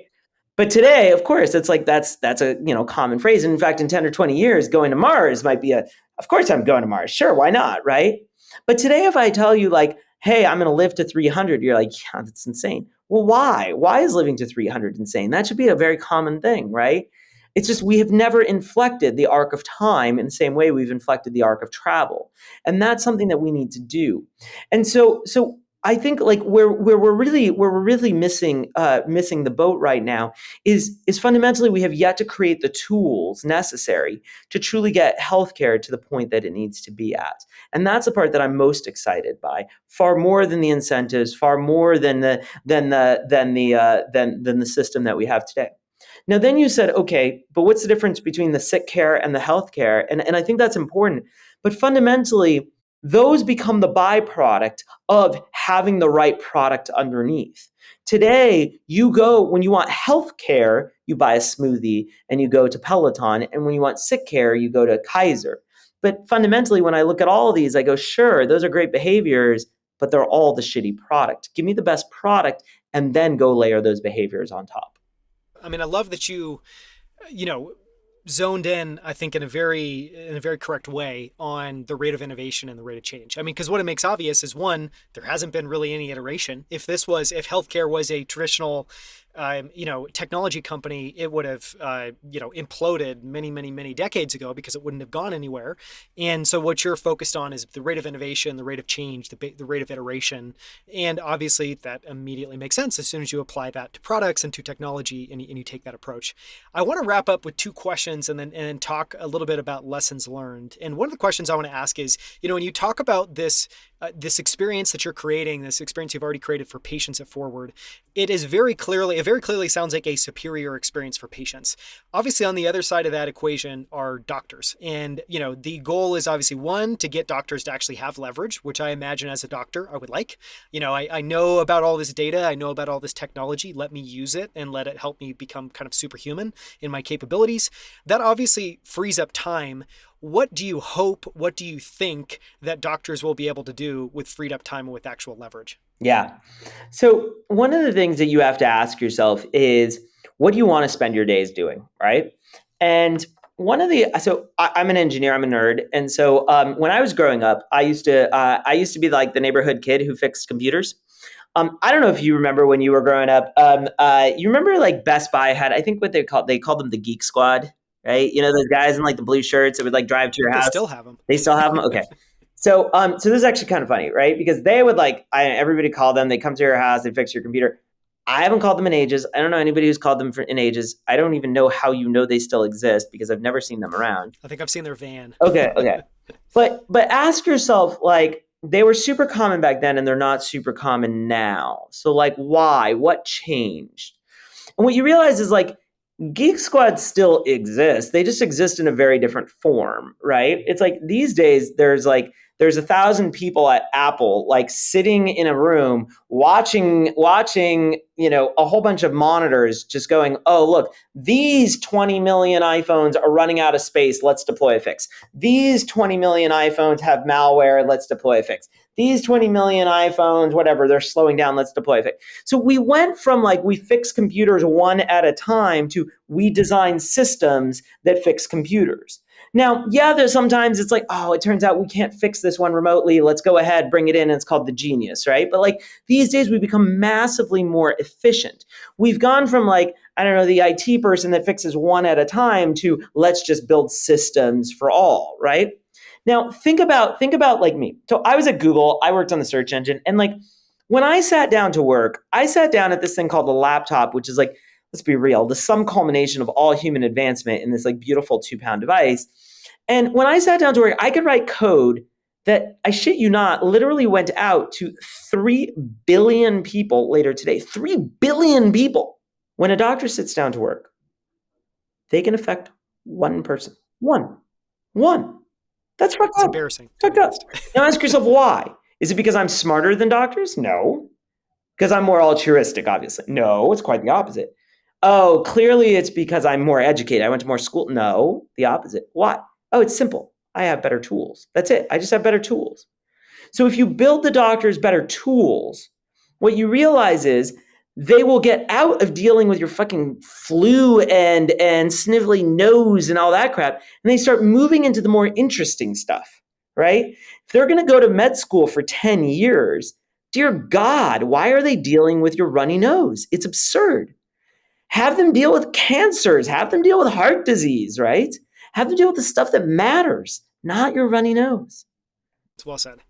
But today, of course, it's that's a common phrase. And in fact, in 10 or 20 years, going to Mars might be of course I'm going to Mars. Sure, why not, right? But today, if I tell you hey, I'm going to live to 300, you're like, yeah, that's insane. Well, why? Why is living to 300 insane? That should be a very common thing, right? It's just we have never inflected the arc of time in the same way we've inflected the arc of travel. And that's something that we need to do. And so I think where we're really missing the boat right now is fundamentally we have yet to create the tools necessary to truly get healthcare to the point that it needs to be at. And that's the part that I'm most excited by, far more than the incentives, far more than the system that we have today. Now, then you said, okay, but what's the difference between the sick care and the healthcare? And I think that's important. But fundamentally, those become the byproduct of having the right product underneath. Today, when you want health care, you buy a smoothie and you go to Peloton. And when you want sick care, you go to Kaiser. But fundamentally, when I look at all of these, I go, sure, those are great behaviors, but they're all the shitty product. Give me the best product and then go layer those behaviors on top. I love that you zoned in, I think, in a very correct way on the rate of innovation and the rate of change. Because what it makes obvious is, one, there hasn't been really any iteration. If healthcare was a traditional technology company, it would have, imploded many, many, many decades ago because it wouldn't have gone anywhere. And so what you're focused on is the rate of innovation, the rate of change, the rate of iteration. And obviously that immediately makes sense as soon as you apply that to products and to technology and you take that approach. I want to wrap up with two questions and then talk a little bit about lessons learned. And one of the questions I want to ask is, when you talk about this experience that you're creating, this experience you've already created for patients at Forward, it very clearly sounds like a superior experience for patients. Obviously, on the other side of that equation are doctors. And, the goal is obviously one, to get doctors to actually have leverage, which I imagine as a doctor, I would like. I know about all this data. I know about all this technology. Let me use it and let it help me become kind of superhuman in my capabilities. That obviously frees up time. What do you hope, what do you think that doctors will be able to do with freed up time and with actual leverage? Yeah. So one of the things that you have to ask yourself is, what do you want to spend your days doing, right? And I'm an engineer, I'm a nerd, and so when I was growing up, I used to be like the neighborhood kid who fixed computers. I don't know if you remember when you were growing up. You remember like Best Buy had, I think what they called them the Geek Squad, right? You know those guys in like the blue shirts that would like drive to I your think they house. still have them. They still have them. Okay. So this is actually kind of funny, right? Because they would everybody called them. They come to your house. They fix your computer. I haven't called them in ages. I don't know anybody who's called them in ages. I don't even know how they still exist because I've never seen them around. I think I've seen their van. Okay. But ask yourself, like, they were super common back then and they're not super common now. So like, why? What changed? And what you realize is like Geek Squad still exists. They just exist in a very different form, right? It's like these days there's 1,000 people at Apple like sitting in a room watching, a whole bunch of monitors just going, "Oh, look, these 20 million iPhones are running out of space. Let's deploy a fix. These 20 million iPhones have malware. Let's deploy a fix. These 20 million iPhones, whatever, they're slowing down. Let's deploy a fix." So we went from like we fix computers one at a time to we design systems that fix computers. Now, yeah, there's sometimes it's like, oh, it turns out we can't fix this one remotely. Let's go ahead, bring it in. And it's called the genius, right? But like these days, we become massively more efficient. We've gone from like, I don't know, the IT person that fixes one at a time to let's just build systems for all, right? Now, think about like me. So I was at Google. I worked on the search engine, and like when I sat down to work, I sat down at this thing called a laptop, which is like, let's be real, the sum culmination of all human advancement in this like beautiful 2-pound device. And when I sat down to work, I could write code that, I shit you not, literally went out to 3 billion people later today. 3 billion people. When a doctor sits down to work, they can affect one person. One. One. That's fucked It's up. embarrassing, to Fucked be up. honest. Now ask yourself why. Is it because I'm smarter than doctors? No. Because I'm more altruistic, obviously. No, it's quite the opposite. Oh, clearly it's because I'm more educated. I went to more school. No, the opposite. Why? Oh, it's simple. I have better tools. That's it. I just have better tools. So if you build the doctors better tools, what you realize is they will get out of dealing with your fucking flu and snivelly nose and all that crap, and they start moving into the more interesting stuff, right? If they're going to go to med school for 10 years, dear God, why are they dealing with your runny nose? It's absurd. Have them deal with cancers, have them deal with heart disease, right? Have them deal with the stuff that matters, not your runny nose. It's well said.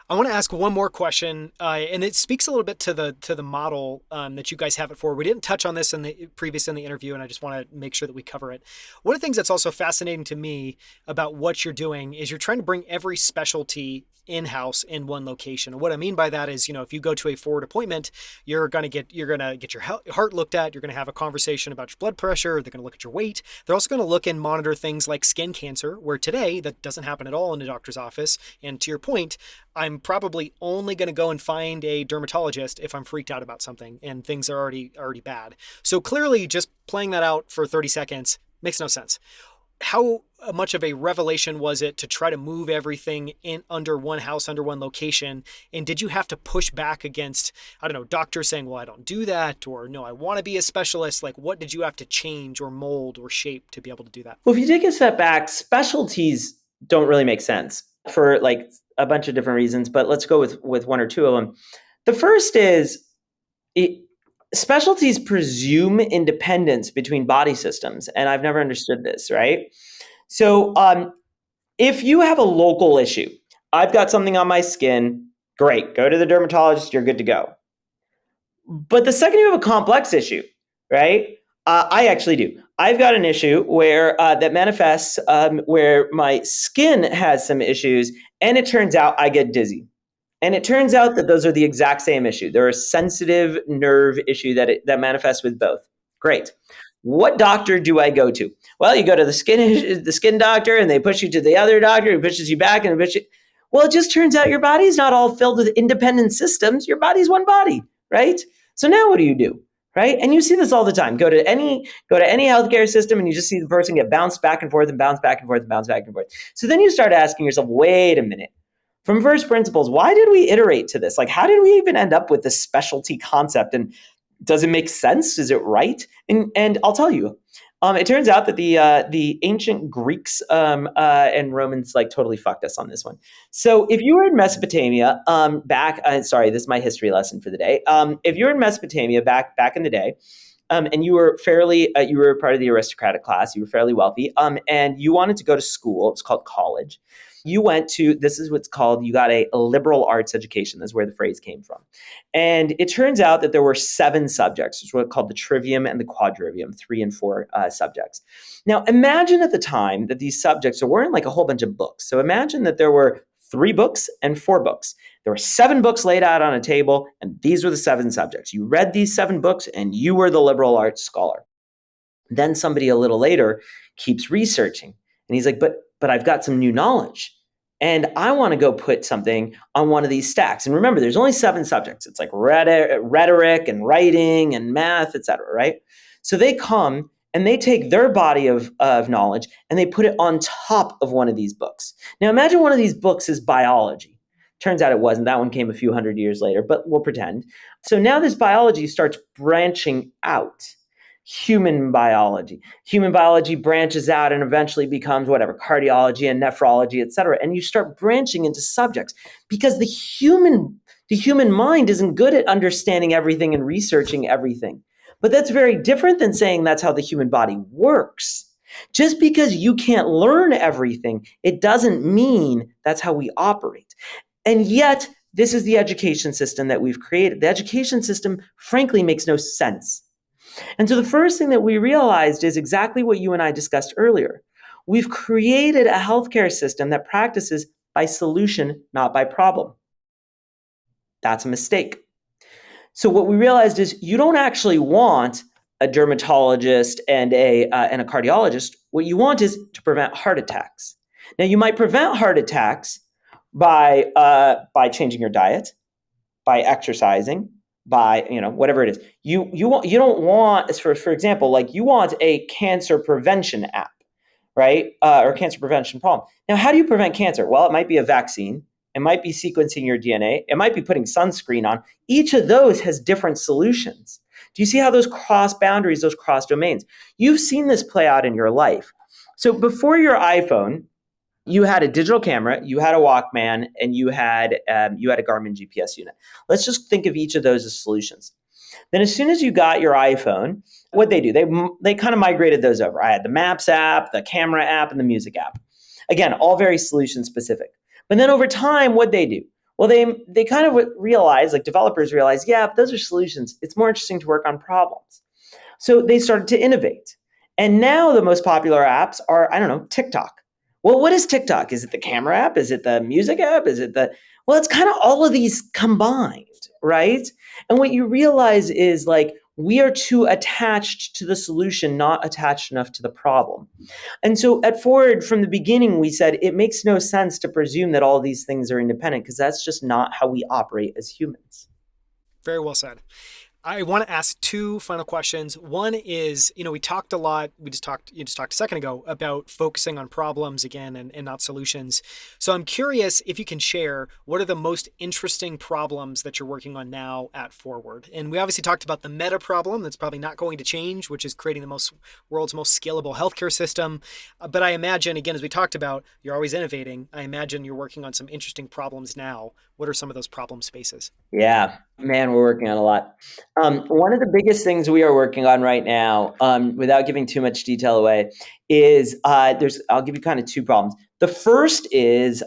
I want to ask one more question, and it speaks a little bit to the model that you guys have it for. We didn't touch on this in the interview, and I just want to make sure that we cover it. One of the things that's also fascinating to me about what you're doing is you're trying to bring every specialty in-house in one location. And what I mean by that is, if you go to a Forward appointment, you're gonna get your heart looked at. You're gonna have a conversation about your blood pressure. They're gonna look at your weight. They're also gonna look and monitor things like skin cancer, where today that doesn't happen at all in a doctor's office. And to your point, I'm probably only going to go and find a dermatologist if I'm freaked out about something and things are already bad. So clearly, just playing that out for 30 seconds makes no sense. How much of a revelation was it to try to move everything in under one house, under one location? And did you have to push back against, I don't know, doctors saying, well, I don't do that, or no, I want to be a specialist? Like, what did you have to change or mold or shape to be able to do that? Well, if you take a step back, specialties don't really make sense for like a bunch of different reasons, but let's go with one or two of them. The first is specialties presume independence between body systems, and I've never understood this, right? So, if you have a local issue, I've got something on my skin, great, go to the dermatologist, you're good to go. But the second you have a complex issue, right? I actually do. I've got an issue where that manifests where my skin has some issues, and it turns out I get dizzy. And it turns out that those are the exact same issue. They're a sensitive nerve issue that manifests with both. Great. What doctor do I go to? Well, you go to the skin doctor, and they push you to the other doctor who pushes you back and pushes you. Well, it just turns out your body's not all filled with independent systems. Your body's one body, right? So now what do you do? Right? And you see this all the time. Go to any healthcare system, and you just see the person get bounced back and forth and bounced back and forth and bounced back and forth. So then you start asking yourself, wait a minute. From first principles, why did we iterate to this? Like, how did we even end up with this specialty concept? And does it make sense? Is it right? And I'll tell you, it turns out that the ancient Greeks and Romans like totally fucked us on this one. So if you were in Mesopotamia sorry, this is my history lesson for the day. If you were in Mesopotamia back in the day, and you were you were part of the aristocratic class, you were fairly wealthy, and you wanted to go to school. It's called college. This is what's called, you got a liberal arts education. That's where the phrase came from. And it turns out that there were 7 subjects. It's what's called the trivium and the quadrivium, 3 and 4 subjects. Now, imagine at the time that these subjects, there weren't like a whole bunch of books. So imagine that there were 3 books and 4 books. There were 7 books laid out on a table, and these were the 7 subjects. You read these 7 books, and you were the liberal arts scholar. Then somebody a little later keeps researching, and he's like, but I've got some new knowledge, and I want to go put something on one of these stacks. And remember, there's only 7 subjects. It's like rhetoric and writing and math, etc., right? So they come and they take their body of knowledge and they put it on top of one of these books. Now imagine one of these books is biology. Turns out it wasn't. That one came a few hundred years later, but we'll pretend. So now this biology starts branching out. Human biology. Human biology branches out and eventually becomes whatever, cardiology and nephrology, et cetera. And you start branching into subjects because the human mind isn't good at understanding everything and researching everything. But that's very different than saying that's how the human body works. Just because you can't learn everything, it doesn't mean that's how we operate. And yet, this is the education system that we've created. The education system, frankly, makes no sense. And so the first thing that we realized is exactly what you and I discussed earlier. We've created a healthcare system that practices by solution, not by problem. That's a mistake. So what we realized is you don't actually want a dermatologist and a cardiologist. What you want is to prevent heart attacks. Now, you might prevent heart attacks by changing your diet, by exercising, by whatever it is. You don't want, for example, like you want a cancer prevention app, right? Or cancer prevention problem. Now, how do you prevent cancer? Well, it might be a vaccine. It might be sequencing your DNA. It might be putting sunscreen on. Each of those has different solutions. Do you see how those cross boundaries, those cross domains? You've seen this play out in your life. So before your iPhone, you had a digital camera, you had a Walkman, and you had a Garmin GPS unit. Let's just think of each of those as solutions. Then as soon as you got your iPhone, what they do, they kind of migrated those over. I had the Maps app, the camera app, and the music app. Again, all very solution specific. But then over time, what they do? Well, they kind of realize, like developers realize, yeah, those are solutions. It's more interesting to work on problems. So they started to innovate. And now the most popular apps are, I don't know, TikTok. Well, what is TikTok? Is it the camera app? Is it the music app? Well, it's kind of all of these combined, right? And what you realize is like, we are too attached to the solution, not attached enough to the problem. And so at Ford, from the beginning, we said it makes no sense to presume that all of these things are independent because that's just not how we operate as humans. Very well said. I want to ask 2 final questions. One is, we talked a lot, you just talked a second ago about focusing on problems again and not solutions. So I'm curious if you can share what are the most interesting problems that you're working on now at Forward. And we obviously talked about the meta problem that's probably not going to change, which is creating the world's most scalable healthcare system. But I imagine, again, as we talked about, you're always innovating. I imagine you're working on some interesting problems now. What are some of those problem spaces? Yeah, man, we're working on a lot. One of the biggest things we are working on right now, without giving too much detail away, is there's. I'll give you kind of two problems. The first is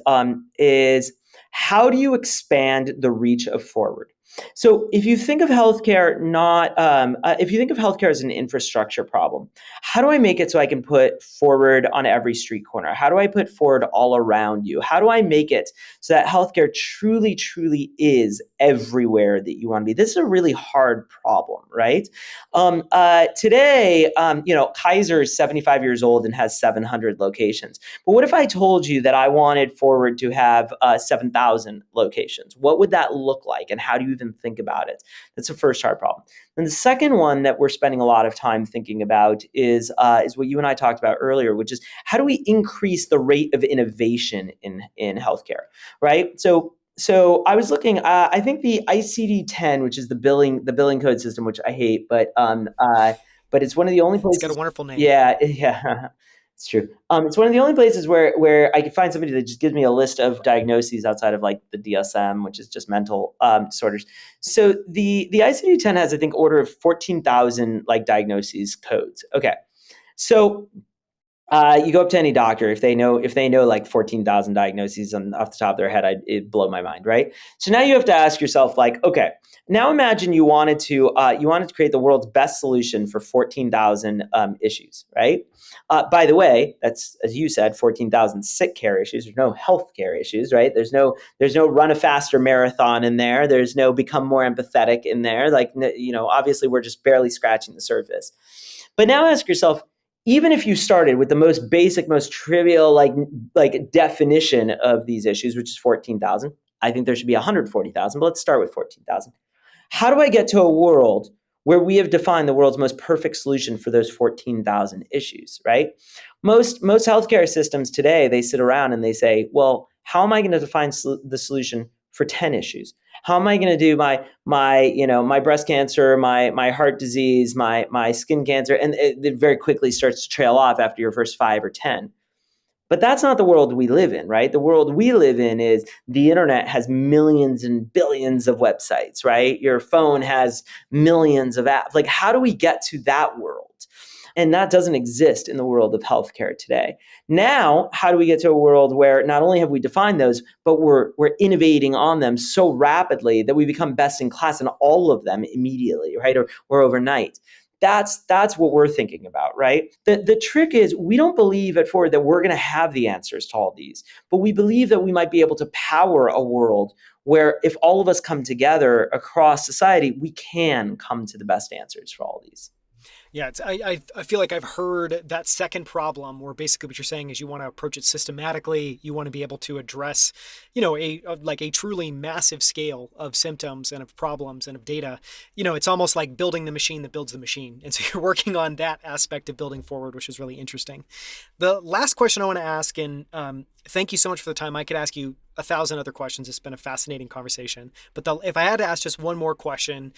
how do you expand the reach of Forward? So if you think of healthcare not if you think of healthcare as an infrastructure problem, how do I make it so I can put Forward on every street corner? How do I put Forward all around you? How do I make it so that healthcare truly, truly is everywhere that you want to be? This is a really hard problem, right? Today, Kaiser is 75 years old and has 700 locations. But what if I told you that I wanted Forward to have 7,000 locations? What would that look like? And how do you even think about it? That's the first hard problem. And the second one that we're spending a lot of time thinking about is what you and I talked about earlier, which is how do we increase the rate of innovation in healthcare, right? So I was looking. I think the ICD-10, which is the billing code system, which I hate, but it's one of the only It's got a places. wonderful name. Yeah, yeah, it's true. It's one of the only places where I could find somebody that just gives me a list of diagnoses outside of like the DSM, which is just mental disorders. So the ICD-10 has, I think, order of 14,000 like diagnoses codes. Okay, so you go up to any doctor if they know like 14,000 diagnoses off the top of their head, it'd blow my mind, right? So now you have to ask yourself, like, okay, now imagine you wanted to create the world's best solution for 14,000 issues, right? By the way, that's, as you said, 14,000 sick care issues. There's no health care issues, right? There's no run a faster marathon in there. There's no become more empathetic in there. Like, obviously we're just barely scratching the surface. But now ask yourself, even if you started with the most basic, most trivial, like definition of these issues, which is 14,000, I think there should be 140,000, but let's start with 14,000. How do I get to a world where we have defined the world's most perfect solution for those 14,000 issues, right? Most healthcare systems today, they sit around and they say, well, how am I going to define the solution for 10 issues? How am I going to do my breast cancer, my heart disease, my skin cancer? And it very quickly starts to trail off after your first 5 or 10. But that's not the world we live in, right? The world we live in is the internet has millions and billions of websites, right? Your phone has millions of apps. Like, how do we get to that world? And that doesn't exist in the world of healthcare today. Now, how do we get to a world where not only have we defined those, but we're innovating on them so rapidly that we become best in class in all of them immediately, right? Or overnight. That's what we're thinking about, right? The trick is we don't believe at Forward that we're going to have the answers to all these, but we believe that we might be able to power a world where if all of us come together across society, we can come to the best answers for all these. Yeah, I feel like I've heard that second problem where basically what you're saying is you want to approach it systematically. You want to be able to address, like a truly massive scale of symptoms and of problems and of data. It's almost like building the machine that builds the machine. And so you're working on that aspect of building Forward, which is really interesting. The last question I want to ask, and thank you so much for the time. I could ask you 1,000 other questions. It's been a fascinating conversation. But if I had to ask just one more question,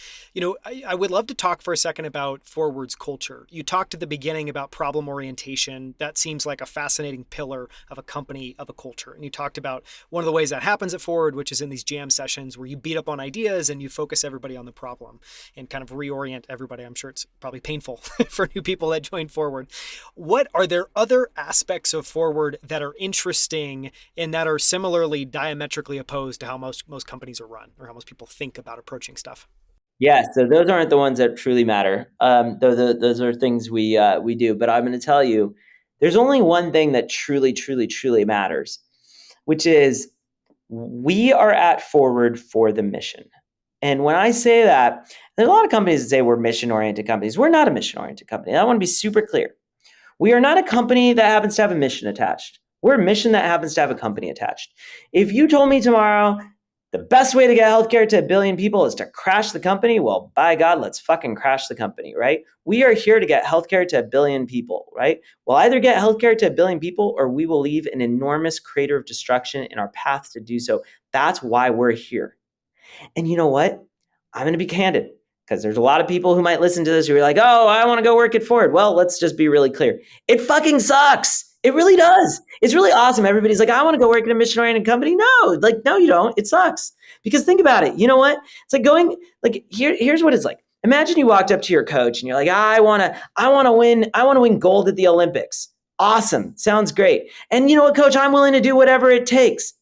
I would love to talk for a second about Forward's culture. You talked at the beginning about problem orientation. That seems like a fascinating pillar of a company, of a culture. And you talked about one of the ways that happens at Forward, which is in these jam sessions where you beat up on ideas and you focus everybody on the problem and kind of reorient everybody. I'm sure it's probably painful for new people that join Forward. What are there other aspects of Forward that are interesting and that are similarly diametrically opposed to how most companies are run or how most people think about approaching stuff? Yeah, so those aren't the ones that truly matter. Those are things we do. But I'm going to tell you, there's only one thing that truly, truly, truly matters, which is we are at Forward for the mission. And when I say that, there's a lot of companies that say we're mission-oriented companies. We're not a mission-oriented company. I want to be super clear. We are not a company that happens to have a mission attached. We're a mission that happens to have a company attached. If you told me tomorrow the best way to get healthcare to a billion people is to crash the company, well, by God, let's fucking crash the company, right? We are here to get healthcare to a billion people, right? We'll either get healthcare to a billion people or we will leave an enormous crater of destruction in our path to do so. That's why we're here. And you know what? I'm going to be candid because there's a lot of people who might listen to this who are like, oh, I want to go work at Ford. Well, let's just be really clear. It fucking sucks. It really does. It's really awesome. Everybody's like, I want to go work in a mission-oriented company. No, like, no, you don't. It sucks. Because think about it. You know what? It's like going, like, here's what it's like. Imagine you walked up to your coach and you're like, I want to win gold at the Olympics. Awesome. Sounds great. And you know what, coach? I'm willing to do whatever it takes.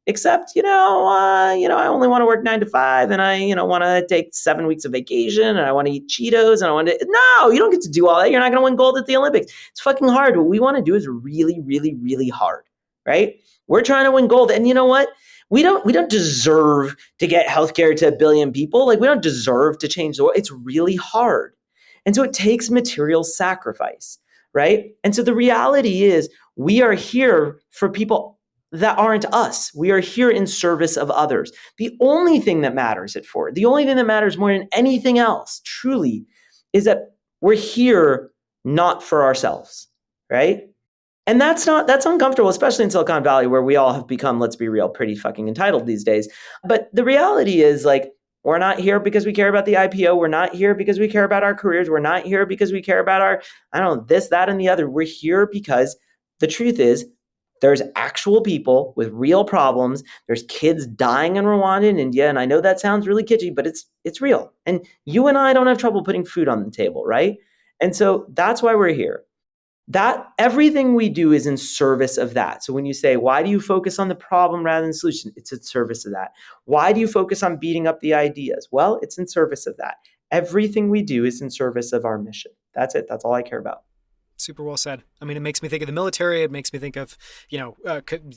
Except, I only want to work 9 to 5, and I, want to take 7 weeks of vacation, and I want to eat Cheetos, and I want to. No, you don't get to do all that. You're not going to win gold at the Olympics. It's fucking hard. What we want to do is really, really, really hard, right? We're trying to win gold, and you know what? We don't deserve to get healthcare to 1 billion people. Like, we don't deserve to change the world. It's really hard, and so it takes material sacrifice, right? And so the reality is, we are here for people that aren't us. We are here in service of others. The only thing that matters the only thing that matters more than anything else, truly, is that we're here not for ourselves, right? And that's uncomfortable, especially in Silicon Valley, where we all have become, let's be real, pretty fucking entitled these days. But the reality is, like, we're not here because we care about the IPO. We're not here because we care about our careers. We're not here because we care about our, this, that, and the other. We're here because the truth is, there's actual people with real problems. There's kids dying in Rwanda and India. And I know that sounds really kitschy, but it's real. And you and I don't have trouble putting food on the table, right? And so that's why we're here. That everything we do is in service of that. So when you say, why do you focus on the problem rather than the solution? It's in service of that. Why do you focus on beating up the ideas? Well, it's in service of that. Everything we do is in service of our mission. That's it. That's all I care about. Super well said. I mean, it makes me think of the military. It makes me think of,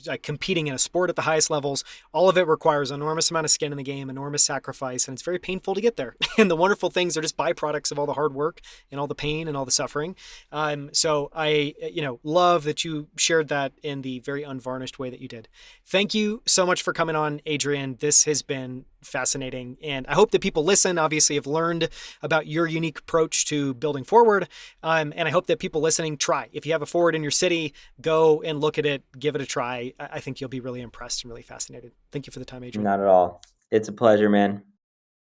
like competing in a sport at the highest levels. All of it requires an enormous amount of skin in the game, enormous sacrifice, and it's very painful to get there. And the wonderful things are just byproducts of all the hard work and all the pain and all the suffering. So I, love that you shared that in the very unvarnished way that you did. Thank you so much for coming on, Adrian. This has been fascinating. And I hope that people listen, obviously have learned about your unique approach to building forward. And I hope that people listening try. If you have a forward in your city, go and look at it, give it a try. I think you'll be really impressed and really fascinated. Thank you for the time, Adrian. Not at all. It's a pleasure, man.